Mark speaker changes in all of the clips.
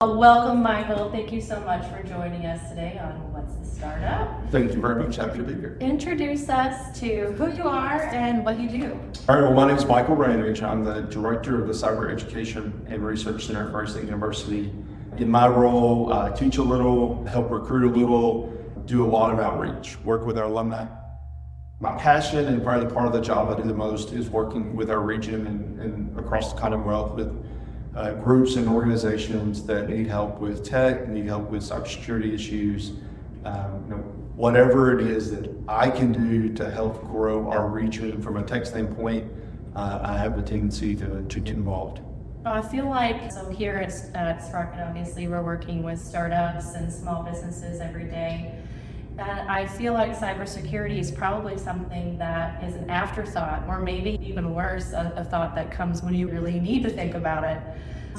Speaker 1: Welcome, Michael. Thank you so much for joining us today on What's the Startup.
Speaker 2: Thank you very much. Happy to be here.
Speaker 1: Introduce us to who you are and what you do.
Speaker 2: All right, well, my name is Michael Ramage. I'm the director of the Cyber Education and Research Center at First University. In my role, I teach a little, help recruit a little, do a lot of outreach, work with our alumni. My passion and probably the part of the job I do the most is working with our region and across the Commonwealth with groups and organizations that need help with tech, need help with cybersecurity issues, whatever it is that I can do to help grow our region from a tech standpoint. I have a tendency to get involved.
Speaker 1: I feel like, so here at Sprocket, obviously, we're working with startups and small businesses every day. And I feel like cybersecurity is probably something that is an afterthought, or maybe even worse, a thought that comes when you really need to think about it.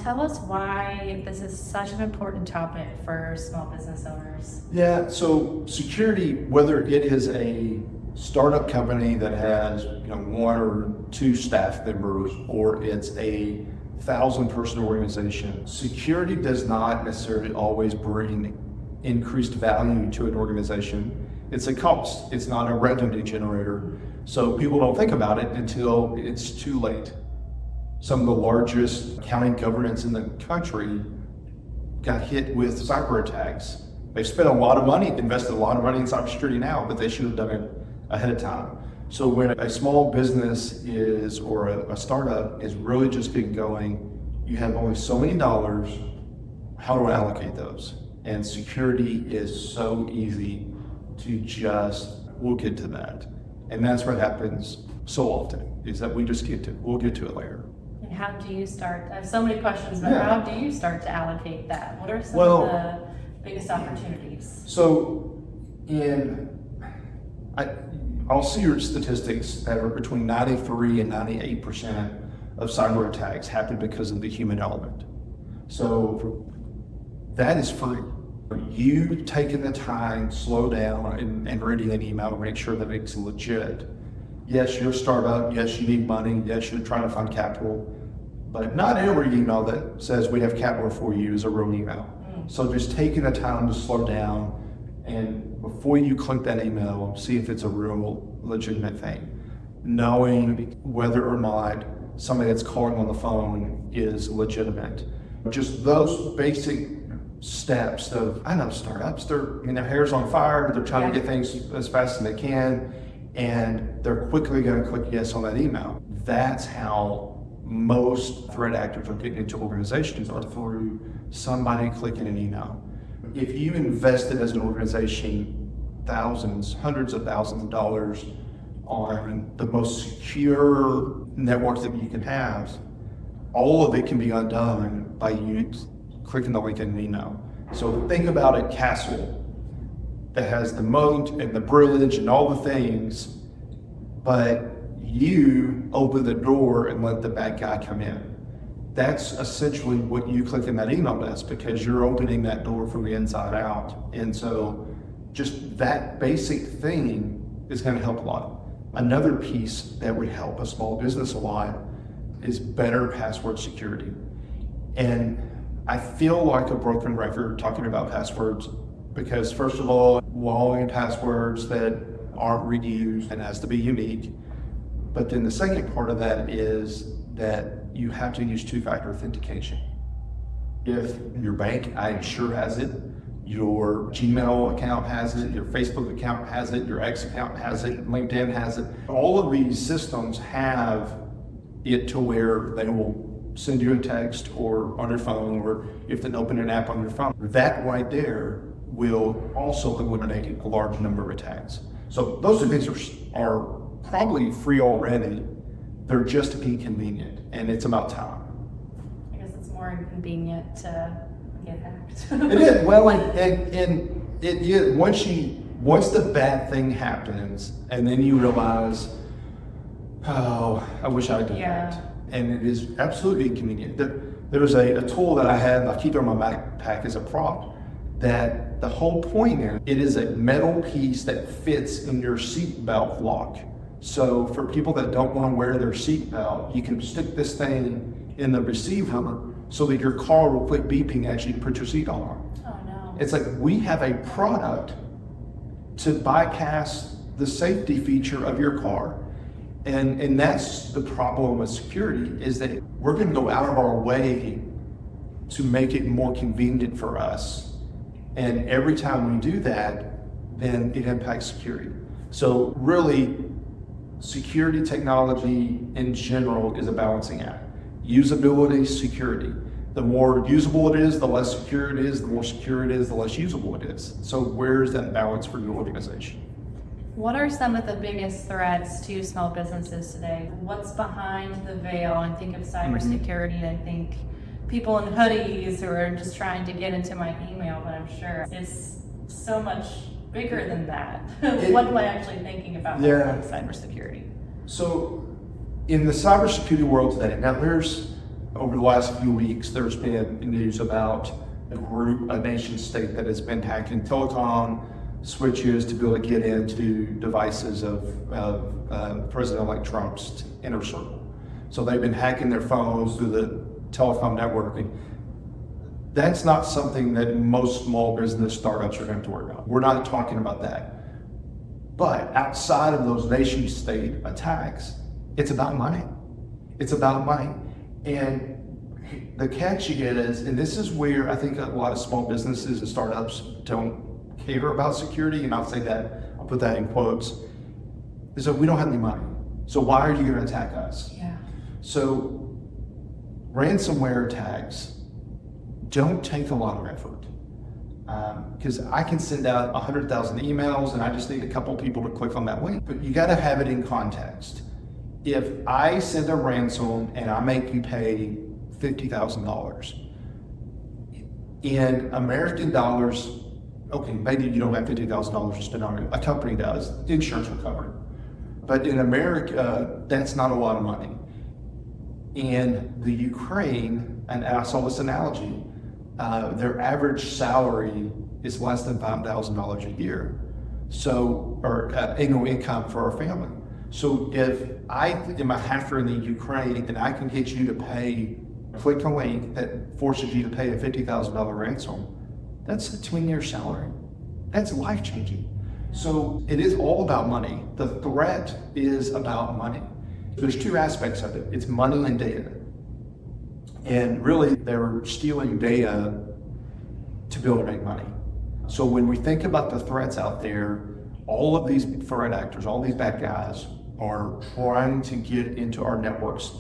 Speaker 1: Tell us why this is such an important topic for small business owners.
Speaker 2: Yeah, so security, whether it is a startup company that has one or two staff members, or it's a 1,000-person organization, security does not necessarily always bring increased value to an organization. It's a cost. It's not a revenue generator. So people don't think about it until it's too late. Some of the largest county governments in the country got hit with cyber attacks. They've spent a lot of money, invested a lot of money in cybersecurity now, but they should have done it ahead of time. So when a small business is, or a startup is really just getting going, you have only so many dollars. How do I allocate those? And security is so easy to we'll get to that. And that's what happens so often, is that we'll get to it later.
Speaker 1: And how do you start? I have so many questions, but how do you start to allocate that? What are some of the biggest opportunities?
Speaker 2: So I'll see your statistics that are between 93 and 98% of cyber attacks happen because of the human element. So that is free. You taking the time, slow down, and reading an email to make sure that it's legit. Yes, you're a startup. Yes, you need money. Yes, you're trying to find capital. But not every email that says we have capital for you is a real email. So just taking the time to slow down, and before you click that email, see if it's a real legitimate thing. Knowing whether or not somebody that's calling on the phone is legitimate. Just those basic steps of, I know startups, their hair's on fire, they're trying to get things as fast as they can, and they're quickly going to click yes on that email. That's how most threat actors are getting into organizations, are through somebody clicking an email. If you invested as an organization thousands, hundreds of thousands of dollars on the most secure networks that you can have, all of it can be undone by you clicking the link in an email. So think about a castle that has the moat and the bridge and all the things, but you open the door and let the bad guy come in. That's essentially what you click in that email does, because you're opening that door from the inside out. And so just that basic thing is going to help a lot. Another piece that would help a small business a lot is better password security. And I feel like a broken record talking about passwords, because first of all, long passwords that aren't reused and has to be unique. But then the second part of that is that you have to use two-factor authentication. If your bank, I'm sure, has it, your Gmail account has it, your Facebook account has it, your X account has it, LinkedIn has it. All of these systems have it to where they will send you a text or on your phone, or if they open an app on your phone. That right there will also eliminate a large number of attacks. So those things are probably free already. They're just inconvenient, and it's about time.
Speaker 1: I guess it's more inconvenient to get hacked.
Speaker 2: It is. Well, once the bad thing happens, and then you realize, oh, I wish I did that. And it is absolutely inconvenient. There's a tool that I keep it on my backpack as a prop, that the whole point is, it is a metal piece that fits in your seatbelt lock. So for people that don't want to wear their seatbelt, you can stick this thing in the receiver so that your car will quit beeping as you put your seatbelt on.
Speaker 1: Oh, no.
Speaker 2: It's like we have a product to bypass the safety feature of your car. And that's the problem with security, is that we're going to go out of our way to make it more convenient for us. And every time we do that, then it impacts security. So really, security technology in general is a balancing act. Usability, security. The more usable it is, the less secure it is. The more secure it is, the less usable it is. So where's that balance for your organization?
Speaker 1: What are some of the biggest threats to small businesses today? What's behind the veil? I think of cybersecurity, I think people in hoodies who are just trying to get into my email, but I'm sure it's so much bigger than that. What am I actually thinking about cybersecurity?
Speaker 2: So in the cybersecurity world today, now over the last few weeks, there's been news about a nation state that has been hacking telecom switches to be able to get into devices of President-elect Trump's inner circle. So they've been hacking their phones through the telecom networking. That's not something that most small business startups are going to have to worry about. We're not talking about that. But outside of those nation state attacks, it's about money. It's about money. And the catch you get is, and this is where I think a lot of small businesses and startups don't care about security, and I'll say that, I'll put that in quotes, is that we don't have any money. So why are you going to attack us?
Speaker 1: Yeah.
Speaker 2: So ransomware attacks don't take a lot of effort, because I can send out 100,000 emails and I just need a couple people to click on that link. But you got to have it in context. If I send a ransom and I make you pay $50,000 in American dollars, okay, maybe you don't have $50,000 to spend on it. A company does. The insurance will cover it. But in America, that's not a lot of money. In the Ukraine, and I saw this analogy, their average salary is less than $5,000 a year. So, or annual income for our family. So if I am a hacker in the Ukraine and I can get you to pay, click a link that forces you to pay a $50,000 ransom, that's a 20-year salary. That's life-changing. So it is all about money. The threat is about money. There's two aspects of it. It's money and data. And really, they're stealing data to be able to make money. So when we think about the threats out there, all of these threat actors, all these bad guys are trying to get into our networks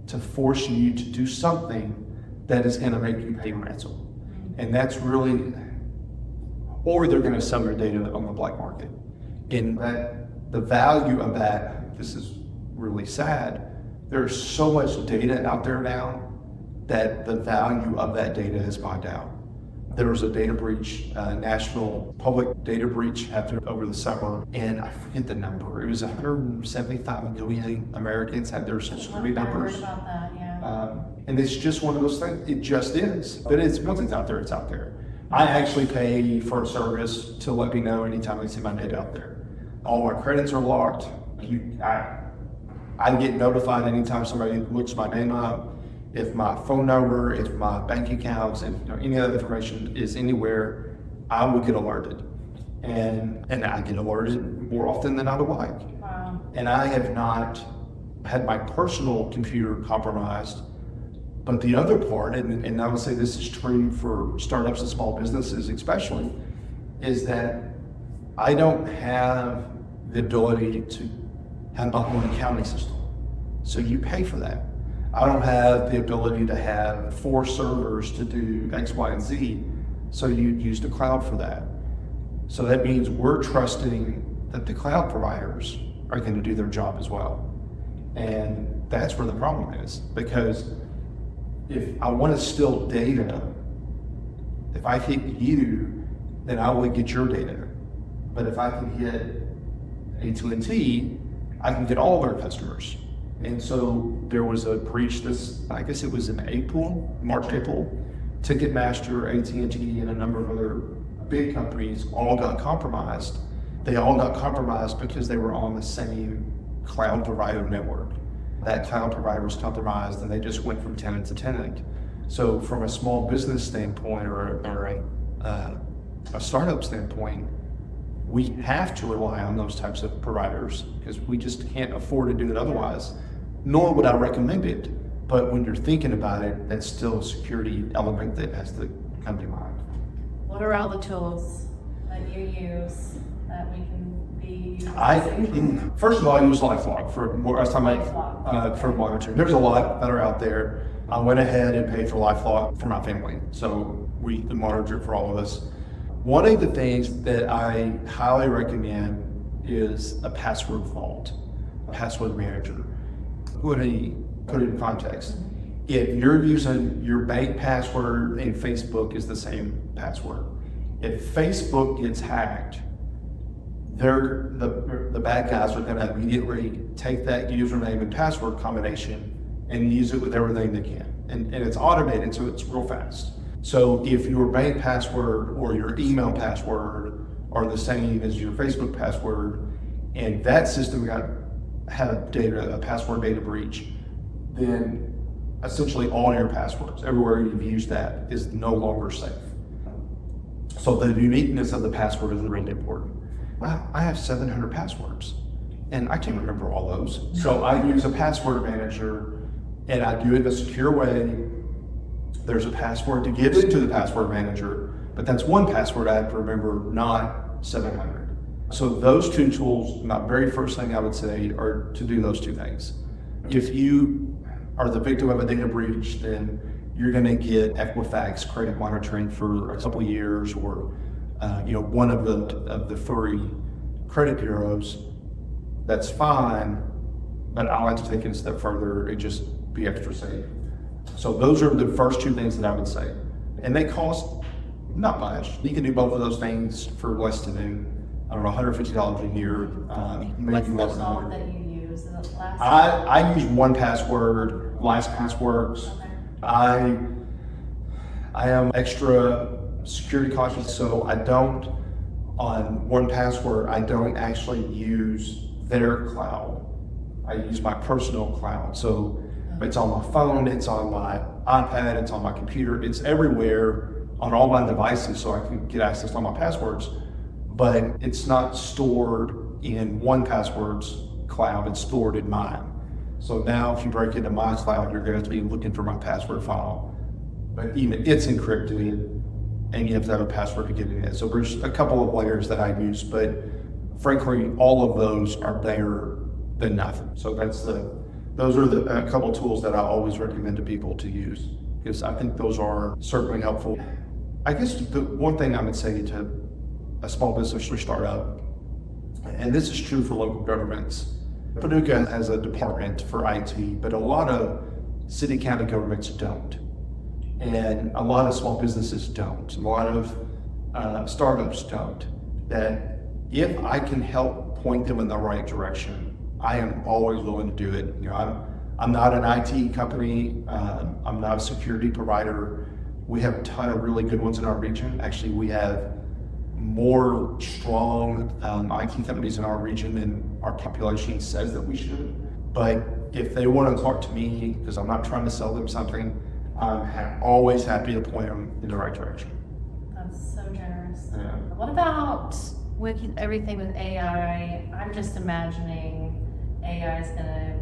Speaker 2: to force you to do something that is going to make you pay ransom. And that's really, or they're going to sell your data on the black market. And that the value of that, this is really sad, there's so much data out there now that the value of that data has gone down. There was a data breach, national public data breach happened over the summer, and I forget the number. It was 175 million Americans had their social security numbers.
Speaker 1: About that, yeah.
Speaker 2: And it's just one of those things. It just is. But it's once it's out there, it's out there. I actually pay for a service to let me know anytime I see my data out there. All my credits are locked. I get notified anytime somebody looks my name up. If my phone number, if my bank accounts, if any other information is anywhere, I will get alerted. And I get alerted more often than I would like.
Speaker 1: Wow.
Speaker 2: And I have not had my personal computer compromised. But the other part, and I would say this is true for startups and small businesses especially, is that I don't have the ability to have my own accounting system. So you pay for that. I don't have the ability to have 4 servers to do X, Y, and Z, so you use the cloud for that. So that means we're trusting that the cloud providers are going to do their job as well. And that's where the problem is, because if I want to steal data, if I hit you, then I will get your data. But if I can hit AT&T, I can get all of our customers. And so there was a breach I guess it was in March, April. Ticketmaster, AT&T, and a number of other big companies all got compromised. They all got compromised because they were on the same cloud provider network. That cloud provider was compromised and they just went from tenant to tenant. So from a small business standpoint or a startup standpoint, we have to rely on those types of providers because we just can't afford to do it otherwise, nor would I recommend it. But when you're thinking about it, that's still a security element that has to come to mind.
Speaker 1: What are all the tools that you use that we can be using?
Speaker 2: First of all, I use LifeLock for more. I was talking about for monitoring. There's a lot that are out there. I went ahead and paid for LifeLock for my family, so we monitor it for all of us. One of the things that I highly recommend is a password vault, a password manager. Put it in context. If you're using your bank password and Facebook is the same password, if Facebook gets hacked, the bad guys are going to immediately take that username and password combination and use it with everything they can. And it's automated, so it's real fast. So if your bank password or your email password are the same as your Facebook password, and that system had a password data breach, then essentially all your passwords, everywhere you've used that, is no longer safe. So the uniqueness of the password is really important. Wow, I have 700 passwords, and I can't remember all those. So I use a password manager, and I do it a secure way. There's a password to get into the password manager, but that's one password I have to remember, not 700. So those two tools, my very first thing I would say are to do those two things. If you are the victim of a data breach, then you're going to get Equifax credit monitoring for a couple of years, or one of the free credit bureaus. That's fine, but I like to take it a step further and just be extra safe. So those are the first two things that I would say, and they cost not much. You can do both of those things for less than $150 a year.
Speaker 1: What's the vault that you use in the last?
Speaker 2: I use 1Password, LastPasswords.
Speaker 1: Okay.
Speaker 2: I am extra security cautious, so I don't, on 1Password, I don't actually use their cloud. I use my personal cloud. So it's on my phone, it's on my iPad, it's on my computer, it's everywhere on all my devices, so I can get access to all my passwords. But it's not stored in 1Password's cloud, it's stored in mine. So now if you break into my cloud, you're going to be looking for my password file. But even it's encrypted, and you have to have a password to get in it. So there's a couple of layers that I use, but frankly, all of those are better than nothing. So those are a couple tools that I always recommend to people to use, because I think those are certainly helpful. I guess the one thing I would say to a small business or startup, and this is true for local governments, Paducah has a department for IT, but a lot of city county governments don't. And a lot of small businesses don't. A lot of startups don't. That if I can help point them in the right direction, I am always willing to do it. I'm not an IT company. I'm not a security provider. We have a ton of really good ones in our region. Actually, we have more strong IT companies in our region than our population says that we should. But if they want to talk to me, because I'm not trying to sell them something, I'm always happy to point them in the right direction.
Speaker 1: That's so generous.
Speaker 2: Yeah.
Speaker 1: What about with everything with AI? I'm just imagining AI is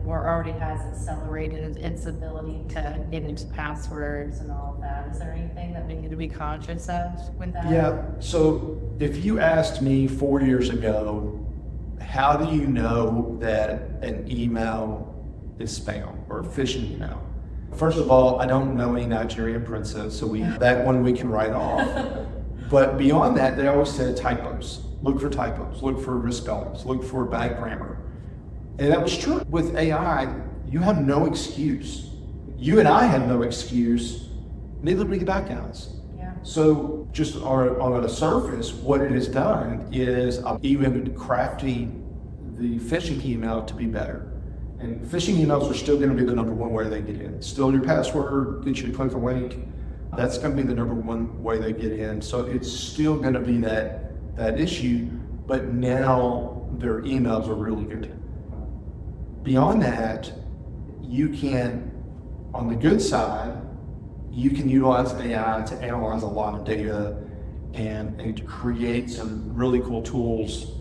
Speaker 1: or already has accelerated its ability to get into passwords and all of that. Is there anything that we need to be conscious of with that?
Speaker 2: Yeah, so if you asked me 4 years ago, how do you know that an email is spam or a phishing email? First of all, I don't know any Nigerian princess, so that one we can write off. But beyond that, they always said typos. Look for typos, look for misspellings, look for bad grammar. And that was true. With AI, you have no excuse. You and I have no excuse, neither do the bad guys.
Speaker 1: Yeah.
Speaker 2: So just on the surface, what it has done is even crafting the phishing email to be better. And phishing emails are still going to be the number one way they get in. Still your password, get you to click a link. That's going to be the number one way they get in. So it's still going to be that issue, but now their emails are really good. Beyond that, you can, on the good side, you can utilize AI to analyze a lot of data and to create some really cool tools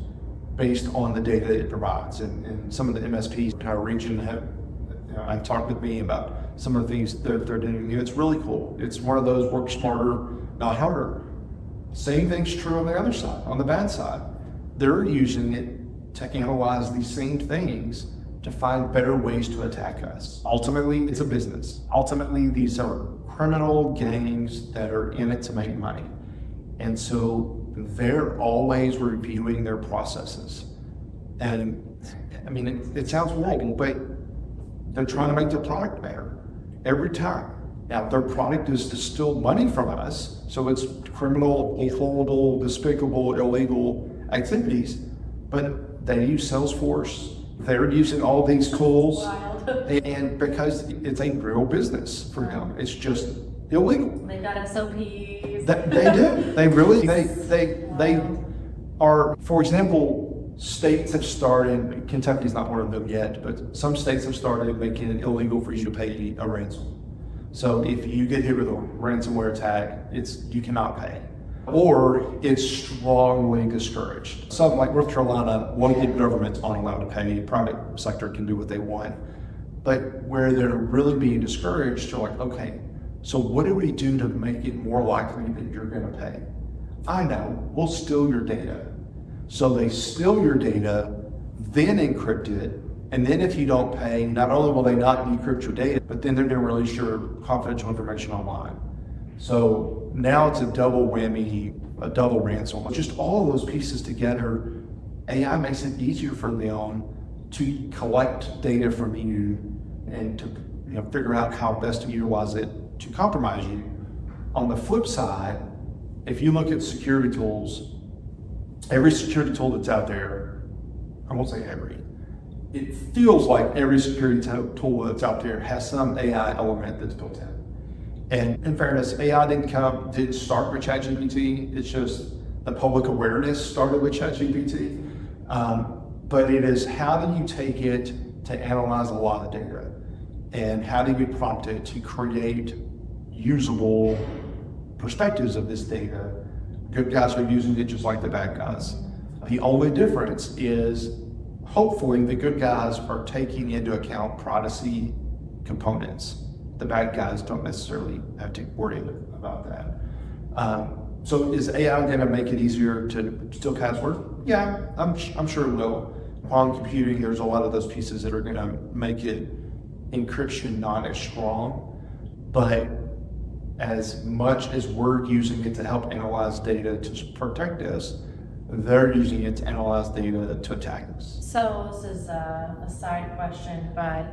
Speaker 2: based on the data it provides. And some of the MSPs in our region have talked with me about some of the things that they're doing. It's really cool. It's one of those work smarter, not harder. Same thing's true on the other side, on the bad side. They're using it to analyze these same things to find better ways to attack us. Ultimately, it's a business. Ultimately, these are criminal gangs that are in it to make money. And so they're always reviewing their processes. And I mean, it sounds wrong, but they're trying to make their product better every time. Now, their product is to steal money from us, so it's criminal, illegal, despicable, illegal activities, but they use Salesforce. They're using all these tools, and because it's a real business for them, it's just illegal.
Speaker 1: They've got SOPs.
Speaker 2: They do. They really. They are. For example, states have started. Kentucky's not one of them yet, but some states have started making it illegal for you to pay a ransom. So if you get hit with a ransomware attack, you cannot pay, or it's strongly discouraged. Something like North Carolina, one government aren't allowed to pay. Private sector can do what they want, but where they're really being discouraged, they're like, okay, so what do we do to make it more likely that you're going to pay? I know, we'll steal your data. So they steal your data, then encrypt it, and then if you don't pay, not only will they not decrypt your data, but then they're going to release your confidential information online. So now it's a double whammy, a double ransom. Just all of those pieces together, AI makes it easier for them to collect data from you and to figure out how best to utilize it to compromise you. On the flip side, if you look at security tools, every security tool that's out there, I won't say every, it feels like every security tool that's out there has some AI element that's built in. And in fairness, AI didn't start with ChatGPT. It's just the public awareness started with ChatGPT. But it is, how do you take it to analyze a lot of data? And how do you prompt it to create usable perspectives of this data? Good guys are using it just like the bad guys. The only difference is, hopefully, the good guys are taking into account privacy components. The bad guys don't necessarily have to worry about that. So is AI going to make it easier to steal passwords? Yeah, I'm sure it will. Quantum computing, there's a lot of those pieces that are going to make it encryption not as strong, but as much as we're using it to help analyze data to protect us, they're using it to analyze data to attack us.
Speaker 1: So this is a side question, but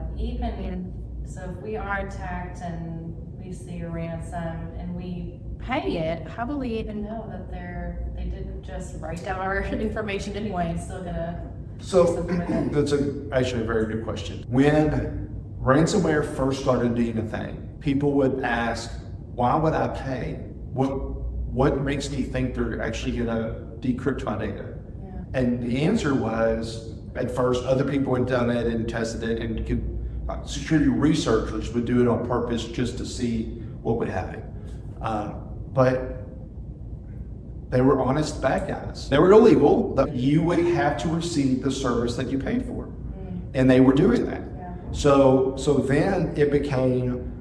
Speaker 1: so if we are attacked and we see a ransom and we pay it, how will we even know that they didn't just write down our information anyway and still gonna do something with it?
Speaker 2: That's actually a very good question. When ransomware first started being a thing, people would ask, why would I pay? What makes me think they're actually gonna decrypt my data?
Speaker 1: Yeah.
Speaker 2: And the answer was, at first, other people had done it and tested it, and security researchers would do it on purpose just to see what would happen. But they were honest bad guys. They were illegal, but you would have to receive the service that you paid for. And they were doing that.
Speaker 1: Yeah.
Speaker 2: So then it became,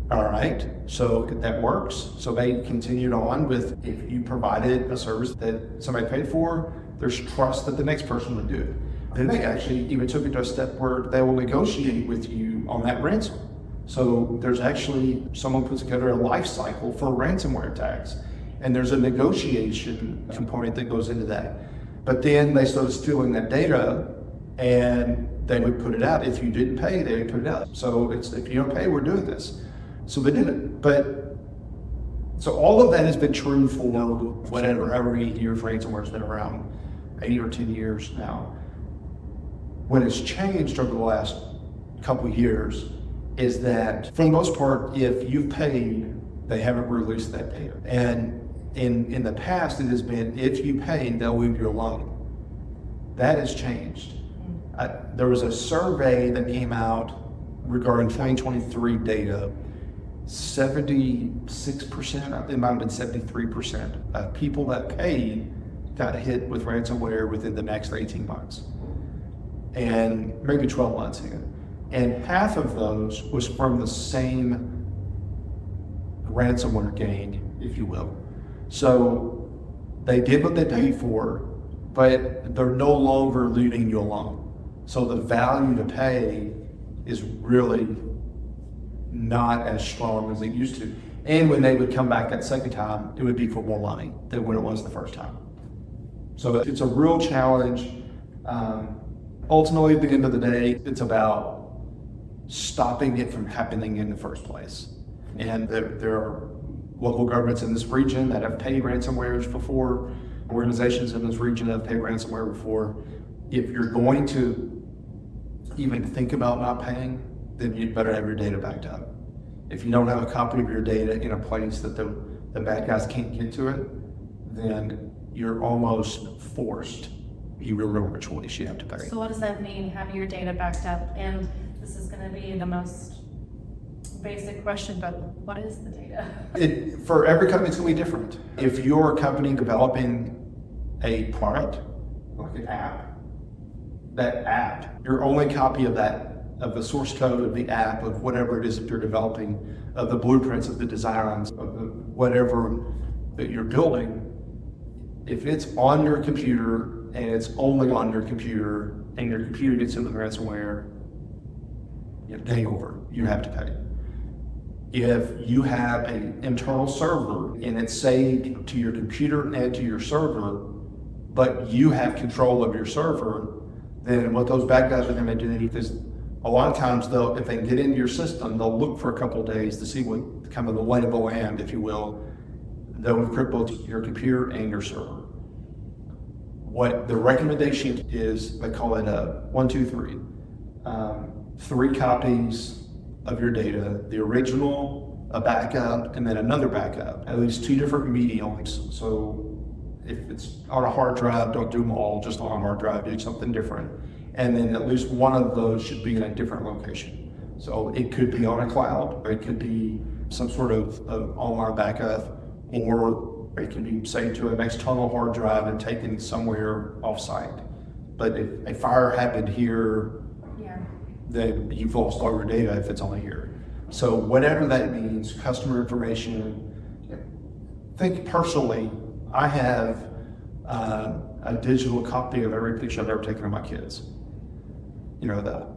Speaker 2: all right, so that works. So they continued on with, if you provided a service that somebody paid for, there's trust that the next person would do it. Then they actually even took it to a step where they will negotiate with you on that ransom. So there's actually, someone puts together a life cycle for ransomware attacks, and there's a negotiation component that goes into that. But then they started stealing that data, and they would put it out. If you didn't pay, they would put it out. So it's, if you don't pay, we're doing this. So they did it. But so all of that has been true for whatever, however many years ransomware's been around, 8 or 10 years now. What has changed over the last couple of years is that, for the most part, if you've paid, they haven't released that data. And in the past, it has been, if you pay, they'll leave you alone. That has changed. There was a survey that came out regarding 2023 data. 76%, it might have been 73% of people that paid got hit with ransomware within the next 18 months. And maybe 12 months even. And half of those was from the same ransomware gang, if you will. So they did what they paid for, but they're no longer leaving you alone. So the value to pay is really not as strong as it used to. And when they would come back that second time, it would be for more money than when it was the first time. So it's a real challenge. Ultimately, at the end of the day, it's about stopping it from happening in the first place. And there are local governments in this region that have paid ransomwares before, organizations in this region have paid ransomware before. If you're going to even think about not paying, then you'd better have your data backed up. If you don't have a copy of your data in a place that the bad guys can't get to it, then you're almost forced. You will remember which choice you have to pay.
Speaker 1: So what does that mean, having your data backed up? And this is going to be the most basic question, but what is the data?
Speaker 2: For every company, it's going to be different. If you're a company developing a product, like an app, that app, your only copy of that, of the source code of the app, of whatever it is that you're developing, of the blueprints, of the designs, of the whatever that you're building, if it's on your computer and it's only on your computer and your computer gets into ransomware, game over, you have to pay. If you have an internal server and it's saved to your computer and to your server, but you have control of your server, then what those bad guys are going to do is a lot of times if they get into your system, they'll look for a couple of days to see what kind of the lay of the land, if you will. They'll encrypt both your computer and your server. What the recommendation is, they call it a 1, 2, 3. 3 copies of your data, the original, a backup, and then another backup, at least 2 different mediums. So if it's on a hard drive, don't do them all just on a hard drive, do something different. And then at least one of those should be in a different location. So it could be on a cloud, or it could be some sort of online backup, or it can be saved to an external hard drive and taken somewhere off-site. But if a fire happened here, then you've lost all your data if it's only here. So whatever that means, customer information. Think personally, I have a digital copy of every picture I've ever taken of my kids.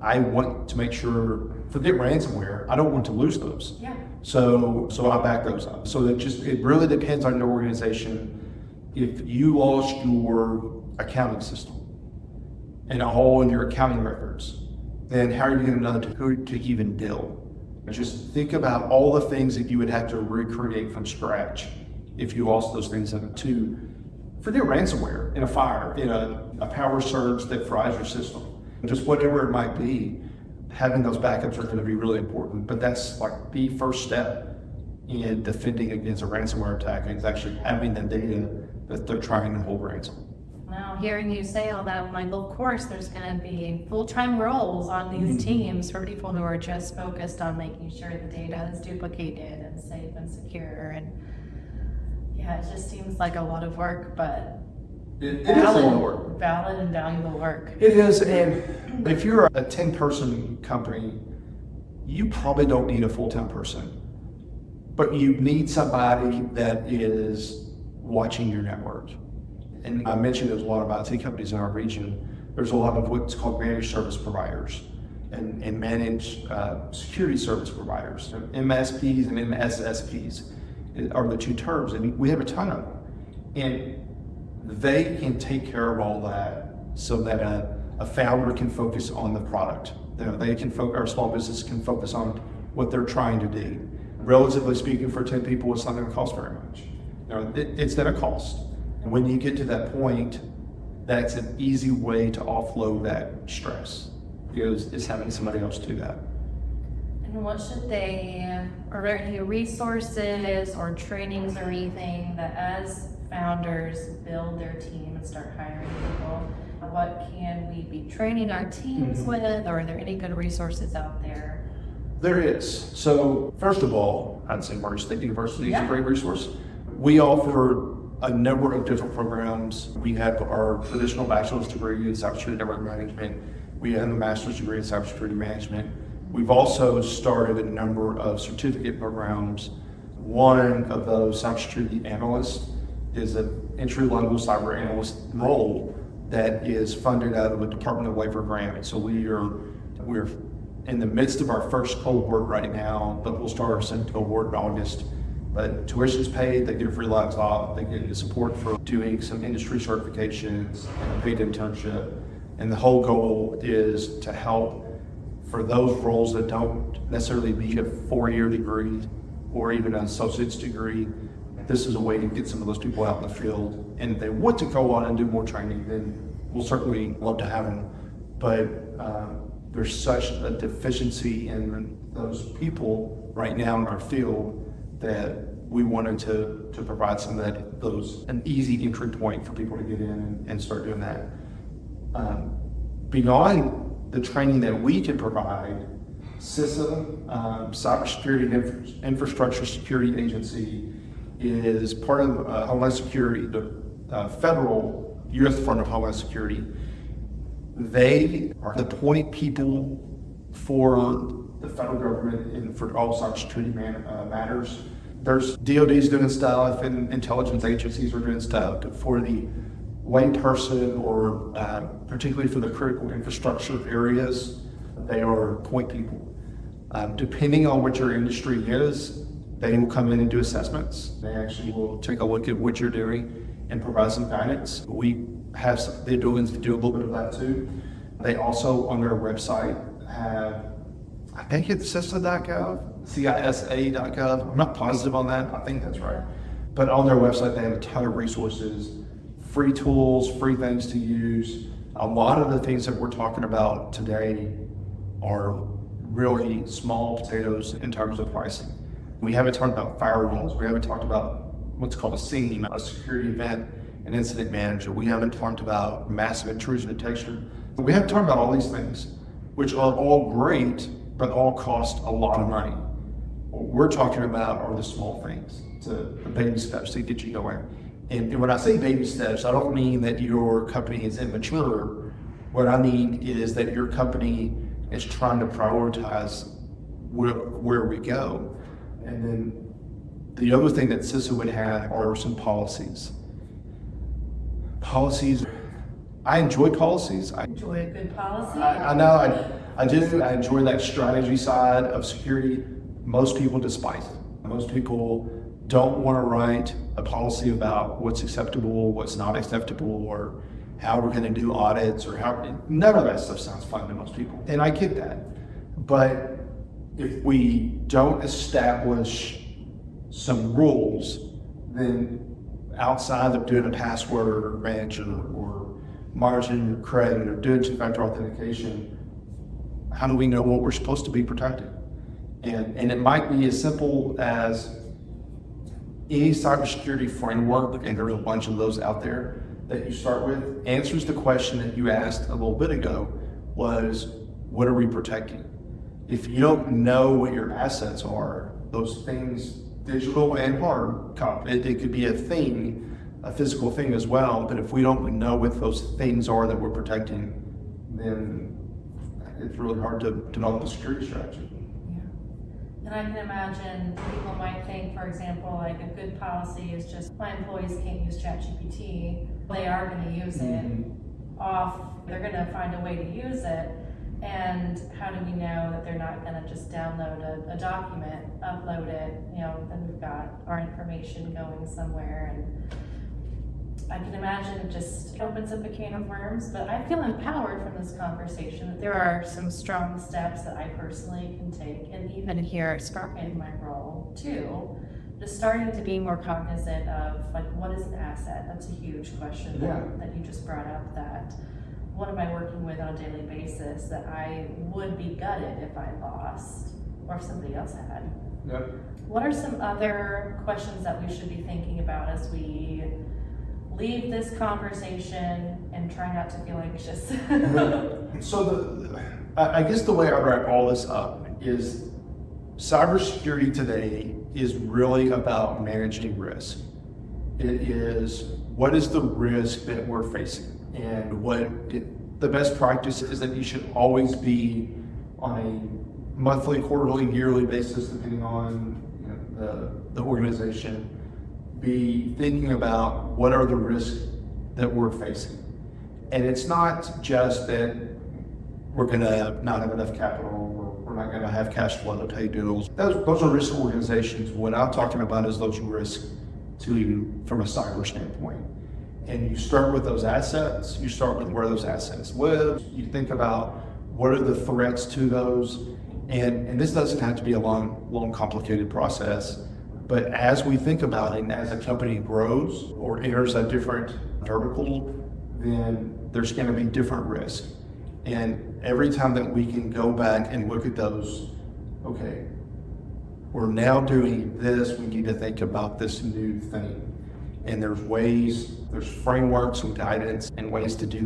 Speaker 2: I want to make sure, forget ransomware, I don't want to lose those.
Speaker 1: Yeah.
Speaker 2: So I back those up. So it really depends on your organization. If you lost your accounting system and a hole in your accounting records, then how are you going to know who to even bill? Just think about all the things that you would have to recreate from scratch if you lost those things to forget ransomware, in a fire, in a power surge that fries your system. Just whatever it might be, having those backups are going to be really important. But that's like the first step in defending against a ransomware attack, is actually having the data that they're trying to hold ransom.
Speaker 1: Now, hearing you say all that, Michael, of course, there's going to be full-time roles on these teams for people who are just focused on making sure the data is duplicated and safe and secure. And yeah, it just seems like a lot of work, but
Speaker 2: It is a lot of work.
Speaker 1: Valid and valuable work.
Speaker 2: It is, and if you're a 10-person company, you probably don't need a full-time person, but you need somebody that is watching your network. And I mentioned there's a lot of IT companies in our region. There's a lot of what's called managed service providers and managed security service providers. MSPs and MSSPs are the 2 terms, and we have a ton of them. And they can take care of all that so that a founder can focus on the product. Our small business can focus on what they're trying to do. Relatively speaking, for 10 people, it's not going to cost very much. It's at a cost. And when you get to that point, that's an easy way to offload that stress, is having somebody else do that.
Speaker 1: And what should are there any resources or trainings or anything that as founders build their team and start hiring people, what can we be training our teams with, or are there any good resources out there?
Speaker 2: There is. So first of all, I'd say Murray State University is a great resource. We offer a number of different programs. We have our traditional bachelor's degree in cybersecurity network management. We have a master's degree in cybersecurity management. We've also started a number of certificate programs. One of those, cybersecurity analyst, is an entry-level cyber analyst role that is funded out of a Department of Labor grant. So we're in the midst of our first cohort right now, but we'll start our second cohort in August. But tuition's paid, they get a free laptop, they get the support for doing some industry certifications, and a paid internship. And the whole goal is to help for those roles that don't necessarily need a 4-year degree or even an associate's degree. This is a way to get some of those people out in the field. And if they want to go on and do more training, then we'll certainly love to have them. But there's such a deficiency in those people right now in our field that we wanted to provide some of those, an easy entry point for people to get in and start doing that. Beyond the training that we can provide, CISA, Cybersecurity Infrastructure Security Agency, is part of Homeland Security, the federal U.S. Department of Homeland Security. They are the point people for the federal government and for all cybersecurity matters. There's DOD's doing stuff and intelligence agencies are doing stuff, but for the layperson or particularly for the critical infrastructure areas, they are point people. Depending on what your industry is, they will come in and do assessments. They actually will take a look at what you're doing and provide some guidance. We have the ability to do a little bit of that too. They also, on their website, have, I think it's CISA.gov, CISA.gov. I'm not positive on that. I think that's right. But on their website, they have a ton of resources, free tools, free things to use. A lot of the things that we're talking about today are really small potatoes in terms of pricing. We haven't talked about firewalls. We haven't talked about what's called a SIEM, a security event and incident manager. We haven't talked about massive intrusion detection. We haven't talked about all these things, which are all great, but all cost a lot of money. What we're talking about are the small things, the baby steps to get you going. And when I say baby steps, I don't mean that your company is immature. What I mean is that your company is trying to prioritize where we go. And then the other thing that CISA would have are some policies. Policies, I enjoy policies. I
Speaker 1: Enjoy a good policy.
Speaker 2: I know, I do. I enjoy that strategy side of security. Most people despise it. Most people don't want to write a policy about what's acceptable, what's not acceptable, or how we're going to do audits, or how, none of that stuff sounds fun to most people. And I get that. But if we don't establish some rules, then outside of doing a password manager or margin credit or doing two-factor authentication, how do we know what we're supposed to be protecting? And it might be as simple as any cybersecurity framework, and there are a bunch of those out there that you start with, answers the question that you asked a little bit ago, was what are we protecting? If you don't know what your assets are, those things, digital and hard copy, it could be a thing, a physical thing as well, but if we don't know what those things are that we're protecting, then it's really hard to develop a security strategy.
Speaker 1: And I can imagine people might think, for example, like a good policy is just my employees can't use ChatGPT. They are going to use it they're going to find a way to use it. And how do we know that they're not going to just download a document, upload it, then we've got our information going somewhere. And I can imagine it just opens up a can of worms, but I feel empowered from this conversation that there are some strong steps that I personally can take, and even here at Spark in my role too, just starting to be more cognizant of like, what is an asset? That's a huge question that you just brought up. That what am I working with on a daily basis that I would be gutted if I lost or if somebody else had?
Speaker 2: Yep.
Speaker 1: What are some other questions that we should be thinking about as we leave this conversation and try not to feel anxious?
Speaker 2: So I guess the way I wrap all this up is cybersecurity today is really about managing risk. It is, what is the risk that we're facing? And the best practice is that you should always be on a monthly, quarterly, yearly basis, depending on the organization, be thinking about what are the risks that we're facing. And it's not just that we're gonna not have enough capital, or we're not gonna have cash flow to pay bills. Those are risk organizations. What I'm talking about is those risks to you from a cyber standpoint. And you start with those assets, you start with where those assets live, you think about what are the threats to those, and this doesn't have to be a long, complicated process, but as we think about it, and as a company grows or enters a different vertical, then there's gonna be different risks. And every time that we can go back and look at those, okay, we're now doing this, we need to think about this new thing. And there's ways, there's frameworks and guidance and ways to do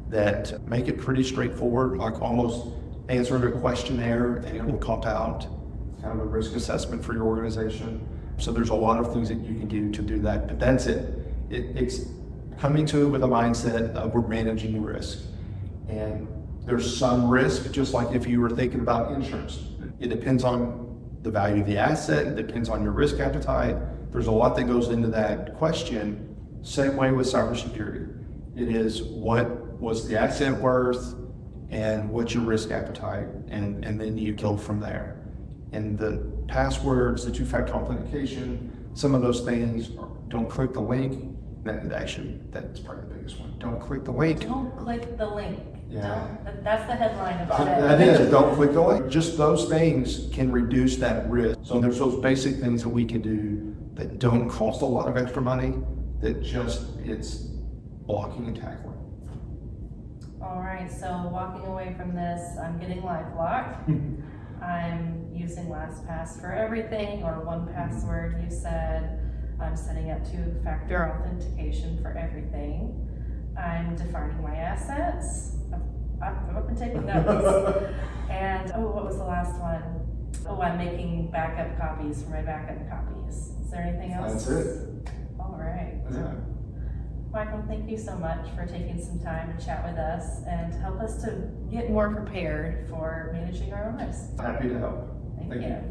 Speaker 2: that make it pretty straightforward, like almost answering a questionnaire, and it will pop out kind of a risk assessment for your organization. So there's a lot of things that you can do that, but that's it. It's coming to it with a mindset of we're managing risk. And there's some risk, just like if you were thinking about insurance. It depends on the value of the asset, it depends on your risk appetite. There's a lot that goes into that question. Same way with cybersecurity. It is, what was the asset worth and what's your risk appetite? And then you go from there. And the passwords, the two-factor authentication, some of those things, don't click the link. That's probably the biggest one. Don't click the link.
Speaker 1: Don't click the link.
Speaker 2: Yeah.
Speaker 1: That's the headline about it.
Speaker 2: That is, don't click the link. Just those things can reduce that risk. So there's those basic things that we can do that don't cost a lot of extra money, that it's blocking and tackling.
Speaker 1: All right, so walking away from this, I'm getting LifeLock. I'm using LastPass for everything, or 1Password, you said. I'm setting up two-factor authentication for everything. I'm defining my assets. I've been taking notes. And, what was the last one? I'm making backup copies for my backup copies. Is there anything else?
Speaker 2: That's it.
Speaker 1: All right.
Speaker 2: Yeah.
Speaker 1: Michael, thank you so much for taking some time to chat with us and help us to get more prepared for managing our own risk.
Speaker 2: Happy to help.
Speaker 1: Thank you.